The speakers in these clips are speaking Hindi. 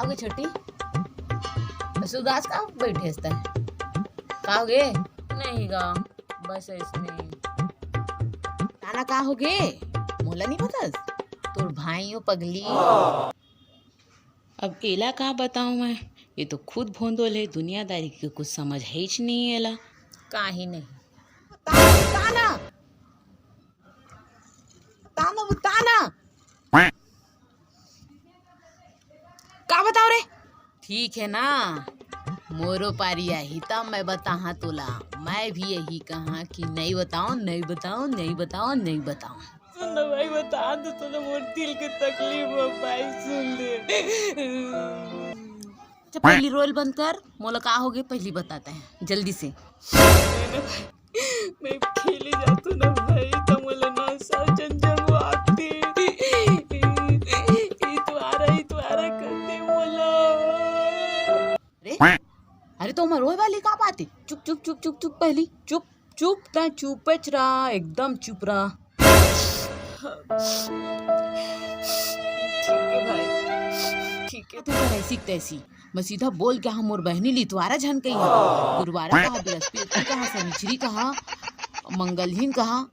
काहोगे छोटी सुदास का बैठे हंसता है काहोगे नहीं गा बस ऐसने ताना काहोगे मोला नहीं पता तोर भाई हो पगली। अब एला का बताऊं मैं, ये तो खुद भोंदोल है, दुनियादारी की कुछ समझ है ही नहीं एला। काहे नहीं ताना ताना ताना का बताओ रे। ठीक है ना मोरो पारी आई तब मैं बताहा तोला, मैं भी यही कहा कि नहीं बताओ नहीं बताओ नहीं बताओ नहीं बताओ। सुन ना भाई, बता दो तो मोर दिल के तकलीफ हो भाई, सुन ले। जब पहली रोल बंद कर, मोला का हो गए पहली बताते हैं जल्दी से। मैं खेले जातू ना भाई, तो मोला ना सा जंजम आते इतवारा करते मोला। अरे तो रोए वाली का बात है, चुप चुप चुप चुप चुप पहली चुप चुप ता चुपच रहा एकदम चुप रहा। ठीक है भाई ठीक है। तू कर ऐसी तैसी मैं सीधा बोल के हम मोर बहनी लितवारा झन कही गुरुवारा कहा बृहस्पति कहा शनिचरी कहा मंगलहीन कहा।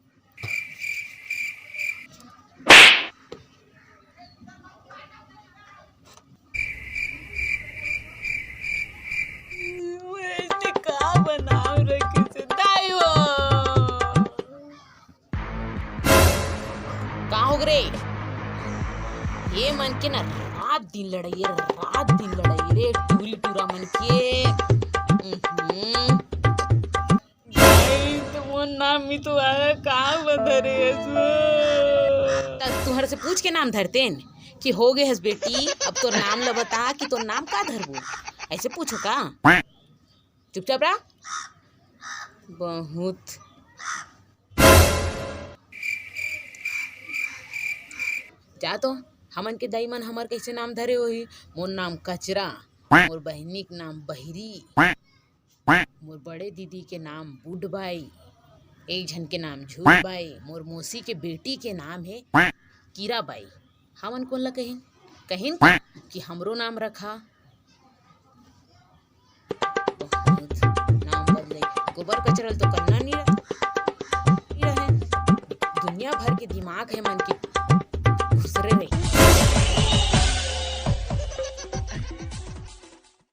ये मन के ना रात दिन लड़ाई रे टूरी टूरा मन के। भाई तो नाम ही तो आया कहाँ बंधरे तुहर से पूछ के नाम धरते न कि हो गए हस बेटी अब तो नाम ल बता कि तो नाम का धरबो, ऐसे पूछो का चुपचाप रहा। बहुत जा तो हमन के दाई मन हमार कैसे नाम धरे होही। मोर नाम कचरा, मोर बहनी के नाम बहिरी, मोर बड़े दीदी के नाम बुढ़बाई, एक जन के नाम झूलबाई, मोर मौसी के बेटी के नाम है कीराबाई। हमन कौन ला कहिन कहिन कि हमरो नाम रखा। नाम बदले गोबर कचरल तो करना नहीं रहे। दुनिया भर के दिमाग है मन के खुसरे नहीं।